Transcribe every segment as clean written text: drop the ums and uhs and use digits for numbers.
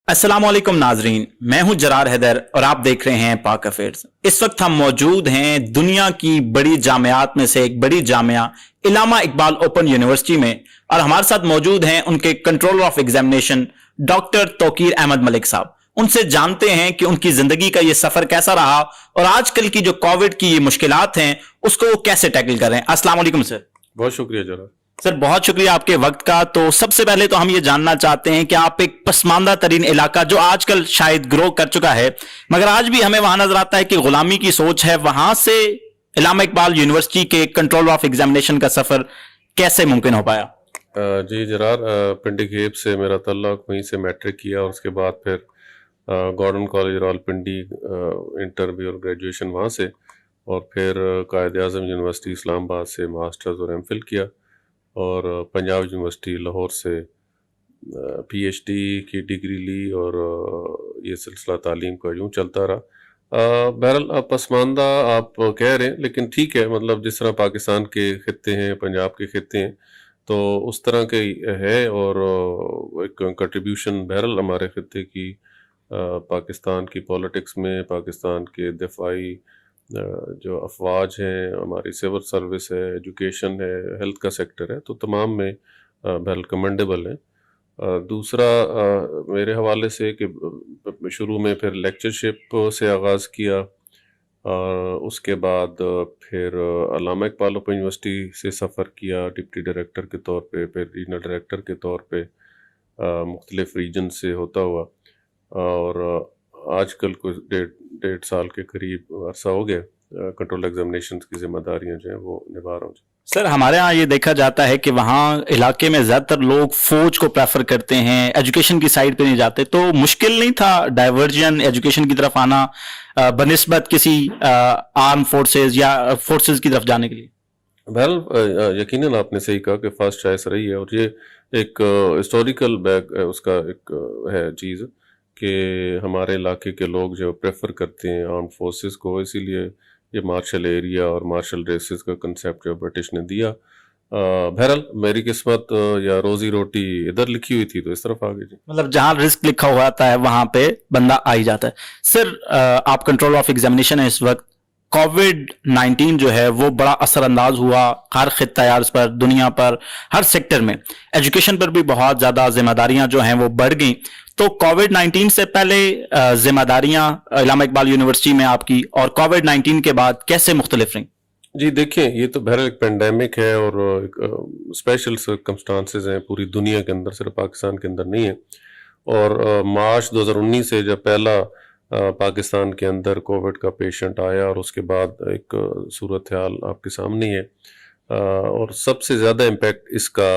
अस्सलाम वालेकुम नाजरीन, मैं हूं जरार हैदर और आप देख रहे हैं पाक अफेयर्स। इस वक्त हम मौजूद हैं दुनिया की बड़ी जामियात में से एक बड़ी जामिया इलामा इकबाल ओपन यूनिवर्सिटी में, और हमारे साथ मौजूद हैं उनके controller of examination doctor Tauqeer Ahmed Malik sahab. उनसे जानते हैं कि उनकी जिंदगी का ये सफर कैसा रहा और आजकल की जो कोविड की ये मुश्किलात हैं उसको वो कैसे टैकल कर रहे हैं। अस्सलाम वालेकुम सर। बहुत शुक्रिया जरा सर, बहुत शुक्रिया आपके वक्त का। तो सबसे पहले तो हम ये जानना चाहते हैं कि आप एक पसमानदा तरीन इलाका जो आजकल शायद ग्रो कर चुका है मगर आज भी हमें वहां नजर आता है कि गुलामी की सोच है, वहां से इलामा इकबाल यूनिवर्सिटी के कंट्रोल ऑफ एग्जामिनेशन का सफर कैसे मुमकिन हो पाया? जी जरार, पिंडी गेब से मेरा तल्लुक, वहीं से मैट्रिक किया और उसके बाद फिर गॉर्डन कॉलेज रावलपिंडी इंटर भी और ग्रेजुएशन वहाँ से, और फिर कायद-ए-आज़म यूनिवर्सिटी इस्लामाबाद से मास्टर्स और एमफिल किया, और पंजाब यूनिवर्सिटी लाहौर से पीएचडी की डिग्री ली, और ये सिलसिला तालीम का यूँ चलता रहा। बहरहाल पसमानदा आप कह रहे हैं, लेकिन ठीक है, मतलब जिस तरह पाकिस्तान के खित्ते हैं, पंजाब के खित्ते हैं, तो उस तरह के है, और एक कंट्रीब्यूशन बहरहाल हमारे खित्ते की पाकिस्तान की पॉलिटिक्स में, पाकिस्तान के दिफाई जो अफवाज हैं, हमारी सिविल सर्विस है, एजुकेशन है, हेल्थ का सेक्टर है, तो तमाम में बहरहाल कमेंडेबल है। दूसरा मेरे हवाले से कि शुरू में फिर लेक्चरशिप से आगाज़ किया, और उसके बाद फिर अल्लामा इकबाल ओपन यूनिवर्सिटी से सफ़र किया डिप्टी डायरेक्टर के तौर पे, फिर रीजनल डायरेक्टर के तौर पे मुख्तलिफ रीजन से होता हुआ, और आजकल कुछ डेढ़ साल के करीब अरसा हो गया कंट्रोल एग्जामिनेशन की जिम्मेदारियां जो हैं वो निभा रहा हूँ। सर, हमारे यहाँ ये देखा जाता है कि वहाँ इलाके में ज्यादातर लोग फौज को प्रेफर करते हैं, एजुकेशन की साइड पे नहीं जाते, तो मुश्किल नहीं था डाइवर्जन एजुकेशन की तरफ आना बनिस्बत किसी आर्म फोर्सेज या फोर्सेज की तरफ जाने के लिए? बहरहाल यकीनन आपने सही कहा कि फर्स्ट चॉइस रही है, और ये एक हिस्टोरिकल बैक उसका एक है चीज़ कि हमारे इलाके के लोग जो प्रेफर करते हैं आर्म फोर्सेस को, इसीलिए ये मार्शल एरिया और मार्शल रेसेस का कंसेप्ट जो ब्रिटिश ने दिया। बहरहाल मेरी किस्मत या रोजी रोटी इधर लिखी हुई थी, तो इस तरफ आ गई जी। मतलब जहां रिस्क लिखा हुआ आता है वहां पे बंदा आ ही जाता है। सर, आप कंट्रोल ऑफ एग्जामिनेशन है इस वक्त, कोविड-19 जो है वो बड़ा असरअंदाज हुआ हर खित्ता यार्स पर, दुनिया पर, हर सेक्टर में। एजुकेशन पर भी बहुत ज़्यादा जिम्मेदारियां जो हैं वो बढ़ गई। तो कोविड-19 से पहले जिम्मेदारियां इलामा इकबाल यूनिवर्सिटी में आपकी और कोविड-19 के बाद कैसे मुख्तलिफ रहीं? जी देखिए, ये तो बहरहाल एक पेंडेमिक है और एक स्पेशल सर्कमस्टांसेस हैं पूरी दुनिया के अंदर, सिर्फ पाकिस्तान के अंदर नहीं है। और मार्च 2019 से जब पहला पाकिस्तान के अंदर कोविड का पेशेंट आया, और उसके बाद एक सूरत हाल आपके सामने है, और सबसे ज़्यादा इम्पेक्ट इसका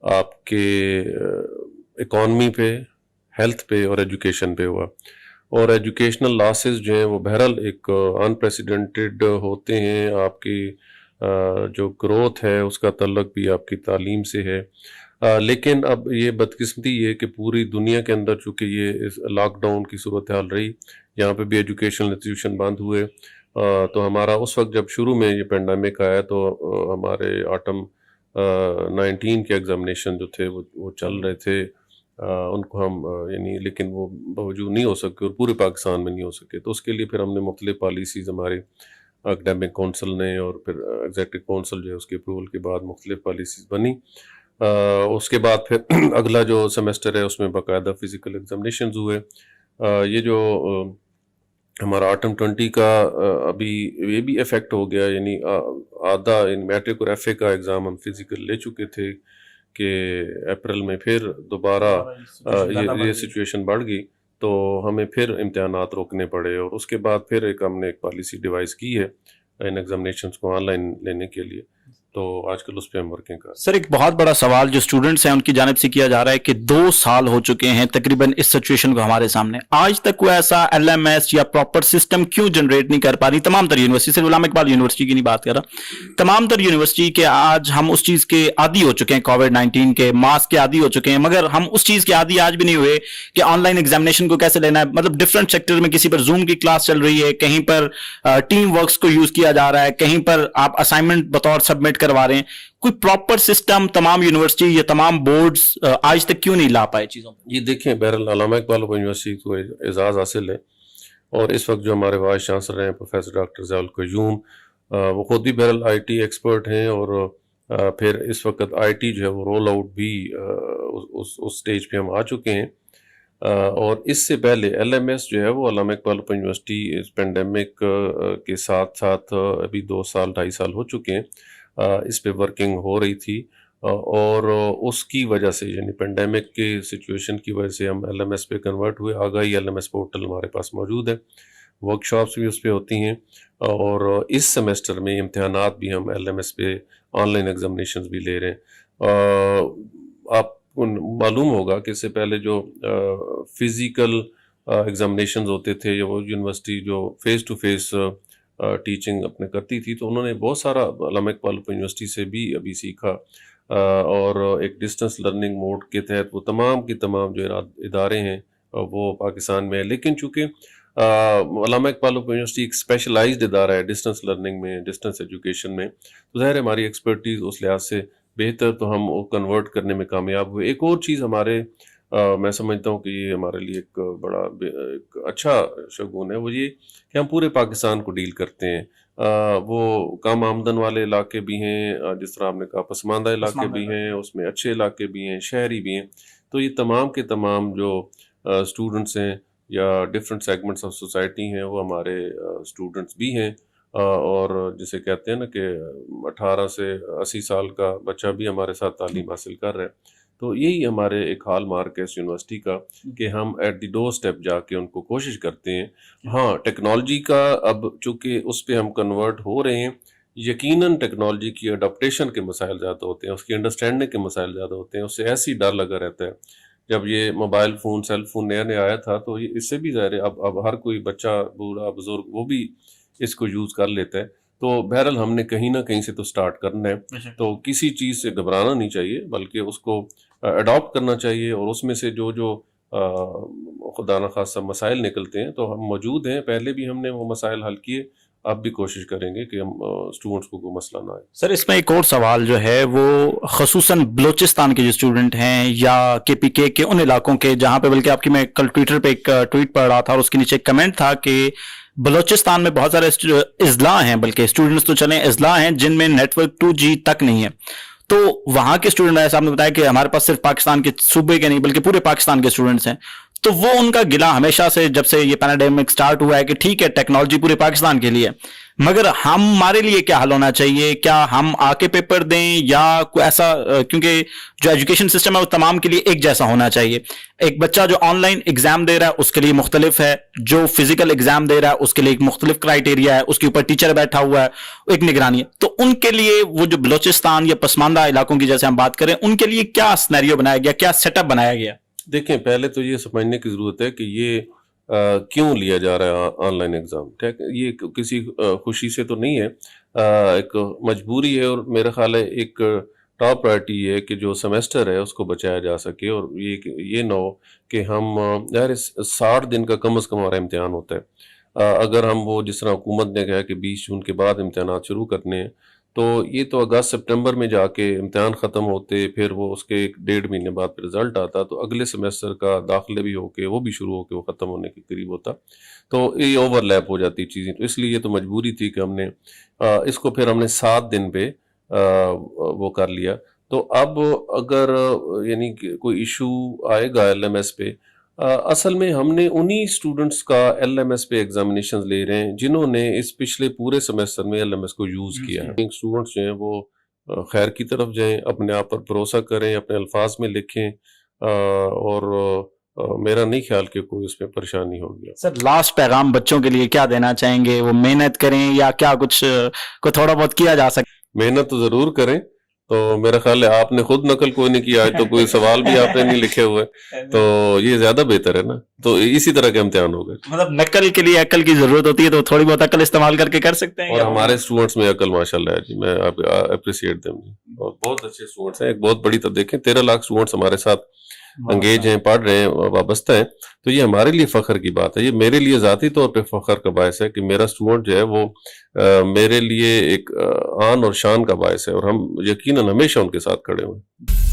आपके इकॉनमी पे, हेल्थ पे और एजुकेशन पे हुआ। और एजुकेशनल लॉसेस जो हैं वो बहरहाल एक अनप्रेसिडेंटेड होते हैं। आपकी जो ग्रोथ है उसका तल्लुक भी आपकी तालीम से है, लेकिन अब ये बदकिस्मती ये कि पूरी दुनिया के अंदर चूँकि ये इस लॉकडाउन की सूरत हाल रही, यहाँ पे भी एजुकेशनल इंस्टीट्यूशन बंद हुए। तो हमारा उस वक्त जब शुरू में ये पेंडेमिक आया तो हमारे ऑटम 19 के एग्जामिनेशन जो थे वो चल रहे थे, उनको हम यानी, लेकिन वो बावजूद नहीं हो सके और पूरे पाकिस्तान में नहीं हो सके। तो उसके लिए फिर हमने मुख्तलिफ पॉलिसीज़, हमारे एकेडमिक काउंसिल ने और फिर एग्जेक्टिव काउंसिल जो है उसके अप्रूवल के बाद मुख्तलिफ पॉलिसीज़ बनी। उसके बाद फिर अगला जो सेमेस्टर है उसमें बाकायदा फ़िज़िकल एग्जामिनेशंस हुए। ये जो हमारा ऑटम 20 का अभी ये भी इफ़ेक्ट हो गया, यानी आधा मैट्रिक और एफ़ए का एग्ज़ाम हम फिज़िकल ले चुके थे कि अप्रैल में फिर दोबारा ये सिचुएशन बढ़ गई, तो हमें फिर इम्तिहानात रोकने पड़े, और उसके बाद फिर हमने एक पॉलिसी डिवाइस की है इन एग्जामिनेशंस को ऑनलाइन लेने के लिए, तो आजकल उस पर हम वर्किंग कर। सर, एक बहुत बड़ा सवाल जो स्टूडेंट्स हैं उनकी जानिब से किया जा रहा है कि 2 साल हो चुके हैं तकरीबन इस सिचुएशन को हमारे सामने, आज तक कोई ऐसा एलएमएस या प्रॉपर सिस्टम क्यों जनरेट नहीं कर पा रही तमाम तर यूनिवर्सिटी, सिर्फ इलामा इकबाल यूनिवर्सिटी की नहीं बात कर रहा, तमाम तर यूनिवर्सिटी के। आज हम उस चीज के आदी हो चुके हैं, कोविड-19 के मास्क के आदी हो चुके हैं, मगर हम उस चीज के आदी आज भी नहीं हुए कि ऑनलाइन एग्जामिनेशन को कैसे लेना है। मतलब डिफरेंट सेक्टर में किसी पर जूम की क्लास चल रही है, कहीं पर टीम वर्क्स को यूज किया जा रहा है, कहीं पर आप असाइनमेंट बतौर सबमिट करवा रहे हैं, कोई प्रॉपर सिस्टम तमाम यूनिवर्सिटी या तमाम बोर्ड्स आज तक क्यों नहीं ला पाए चीज़ों पर? ये देखें, बहरहाल अल्लामा इकबाल ओपन यूनिवर्सिटी को एजाज़ हासिल है, और इस वक्त जो हमारे वाइस चांसलर हैं प्रोफेसर डॉक्टर ज़ियाउल क़य्यूम, वो खुद भी बहरहाल आईटी एक्सपर्ट हैं, और फिर इस वक्त आईटी जो है वो रोल आउट भी उस स्टेज पे हम आ चुके हैं। और इससे पहले एलएमएस जो है वो अल्लामा इकबाल ओपन यूनिवर्सिटी इस पेंडेमिक के साथ साथ अभी 2 साल 2.5 साल हो चुके हैं इस पे वर्किंग हो रही थी, और उसकी वजह से यानी पेंडेमिक के सिचुएशन की वजह से हम एलएमएस पे कन्वर्ट हुए। आगाही एलएमएस पोर्टल हमारे पास मौजूद है, वर्कशॉप्स भी उस पे होती हैं, और इस सेमेस्टर में इम्तिहानात भी हम एलएमएस पे ऑनलाइन एग्जामिनेशंस भी ले रहे हैं। आपको मालूम होगा कि इससे पहले जो फिज़िकल एग्जामिनेशंस होते थे, या वो यूनिवर्सिटी जो फेस टू फेस टीचिंग अपने करती थी, तो उन्होंने बहुत सारा अल्लामा इकबाल ओपन यूनिवर्सिटी से भी अभी सीखा, और एक डिस्टेंस लर्निंग मोड के तहत वो तमाम की तमाम जो इदारे हैं वो पाकिस्तान में है। लेकिन चूँकि अल्लामा इकबाल ओपन यूनिवर्सिटी एक स्पेशलाइज्ड इदारा है डिस्टेंस लर्निंग में, डिस्टेंस एजुकेशन में, तो ज़ाहिर है हमारी एक्सपर्टीज़ उस लिहाज से बेहतर, तो हम वो कन्वर्ट करने में कामयाब हुए। एक और चीज़ हमारे मैं समझता हूँ कि ये हमारे लिए एक बड़ा एक अच्छा शगुन है, वो ये कि हम पूरे पाकिस्तान को डील करते हैं। वो कम आमदन वाले इलाके भी हैं, जिस तरह आपने कहा पसमानदा इलाके भी हैं, उसमें अच्छे इलाके भी हैं, शहरी भी हैं। तो ये तमाम के तमाम जो स्टूडेंट्स हैं या डिफरेंट सेगमेंट्स ऑफ सोसाइटी हैं, वो हमारे स्टूडेंट्स भी हैं, और जिसे कहते हैं ना कि 18 से 80 साल का बच्चा भी हमारे साथ तालीम हासिल कर रहा है। तो यही हमारे एक हाल मार्क है इस यूनिवर्सिटी का कि हम एट द डोर स्टेप जाके उनको कोशिश करते हैं। हाँ, टेक्नोलॉजी का अब चूँकि उस पर हम कन्वर्ट हो रहे हैं, यकीनन टेक्नोलॉजी की अडॉप्टेशन के मसाइल ज़्यादा होते हैं, उसकी अंडरस्टैंडिंग के मसाइल ज़्यादा होते हैं। उससे ऐसी डर लगा रहता है। जब ये मोबाइल फ़ोन सेल फ़ोन नया नया आया था, तो इससे भी ज़ाहिर है अब हर कोई बच्चा, बूढ़ा, बुजुर्ग वो भी इसको यूज़ कर लेता है। तो बहरहाल हमने कहीं ना कहीं से तो स्टार्ट करना है, तो किसी चीज़ से घबराना नहीं चाहिए, बल्कि उसको अडॉप्ट करना चाहिए, और उसमें से जो जो खुदा न खासा मसाइल निकलते हैं, तो हम मौजूद हैं। पहले भी हमने वो मसाइल हल किए, अब भी कोशिश करेंगे कि हम स्टूडेंट्स को कोई मसला ना आए। सर, इसमें एक और सवाल जो है वो खसूसन बलोचिस्तान के जो स्टूडेंट हैं या केपीके के उन इलाकों के, जहाँ पे बल्कि आपकी मैं कल ट्विटर पे एक ट्वीट पढ़ रहा था और उसके नीचे एक कमेंट था कि बलोचिस्तान में बहुत सारे अजला हैं, बल्कि स्टूडेंट्स तो चले अजला हैं जिनमें नेटवर्क 2G तक नहीं है। तो वहां के स्टूडेंट, जैसे आपने बताया कि हमारे पास सिर्फ पाकिस्तान के सूबे के नहीं बल्कि पूरे पाकिस्तान के स्टूडेंट्स हैं, तो वो उनका गिला हमेशा से जब से ये पैंडेमिक स्टार्ट हुआ है कि ठीक है टेक्नोलॉजी पूरे पाकिस्तान के लिए, मगर हमारे लिए क्या हल होना चाहिए? क्या हम आके पेपर दें या कोई ऐसा, क्योंकि जो एजुकेशन सिस्टम है वो तमाम के लिए एक जैसा होना चाहिए। एक बच्चा जो ऑनलाइन एग्जाम दे रहा है उसके लिए मुख्तलिफ है, जो फिजिकल एग्जाम दे रहा है उसके लिए एक मुख्तलिफ क्राइटेरिया है, उसके ऊपर टीचर बैठा हुआ है, एक निगरानी है। तो उनके लिए वो जो बलोचिस्तान या पसमानदा इलाकों की जैसे हम बात करें, उनके लिए क्या सिनेरियो बनाया गया, क्या सेटअप बनाया गया? देखें, पहले तो ये समझने की ज़रूरत है कि ये क्यों लिया जा रहा है ऑनलाइन एग्ज़ाम। ठीक है, ये किसी खुशी से तो नहीं है, एक मजबूरी है, और मेरा ख्याल है एक टॉप प्रायोरिटी है कि जो सेमेस्टर है उसको बचाया जा सके, और ये ना हो कि हम यार 60 दिन का कम से कम हमारा इम्तिहान होता है। अगर हम वो जिस तरह हुकूमत ने कहा कि 20 जून के बाद इम्तिहान शुरू करने हैं, तो ये तो अगस्त सितंबर में जाके इम्तिहान ख़त्म होते, फिर वो उसके 1.5 महीने बाद फिर रिज़ल्ट आता, तो अगले सेमेस्टर का दाखिले भी होके वो भी शुरू होके वो ख़त्म होने के करीब होता, तो ये ओवरलैप हो जाती चीज़ें। तो इसलिए ये तो मजबूरी थी कि हमने इसको फिर हमने 7 दिन पे वो कर लिया। तो अब अगर यानी कि कोई इशू आएगा एलएमएस पे, असल में हमने उन्हीं स्टूडेंट्स का एलएमएस पे एग्जामिनेशंस ले रहे हैं जिन्होंने इस पिछले पूरे सेमेस्टर में एलएमएस को यूज़ किया है। स्टूडेंट्स जो हैं वो खैर की तरफ जाएं, अपने आप पर भरोसा करें, अपने अल्फाज में लिखें, और मेरा नहीं ख्याल कि कोई उसमें परेशानी होगी। सर, लास्ट पैगाम बच्चों के लिए क्या देना चाहेंगे? वो मेहनत करें या क्या कुछ को थोड़ा बहुत किया जा सके? मेहनत तो ज़रूर करें। तो मेरा ख्याल है आपने खुद नकल कोई नहीं किया है, तो कोई सवाल भी आपने नहीं लिखे हुए, तो ये ज्यादा बेहतर है ना। तो इसी तरह के इम्तिहान हो गए। मतलब नकल के लिए अकल की जरूरत होती है, तो थोड़ी बहुत अकल इस्तेमाल करके कर सकते हैं। और हमारे स्टूडेंट्स में अकल माशाल्लाह है जी, मैं अप्रिशिएट देम जी, और बहुत अच्छे स्टूडेंट्स हैं। एक बहुत बड़ी, तब देखें 13 लाख स्टूडेंट्स हमारे साथ انگیج ہیں، پڑھ رہے ہیں، وابستہ ہیں، تو یہ ہمارے لیے فخر کی بات ہے. یہ میرے لیے ذاتی طور پہ فخر کا باعث ہے کہ میرا اسٹوڈنٹ جو ہے وہ میرے لیے ایک آن اور شان کا باعث ہے، اور ہم یقیناً ہمیشہ ان کے ساتھ کھڑے ہوئے ہیں.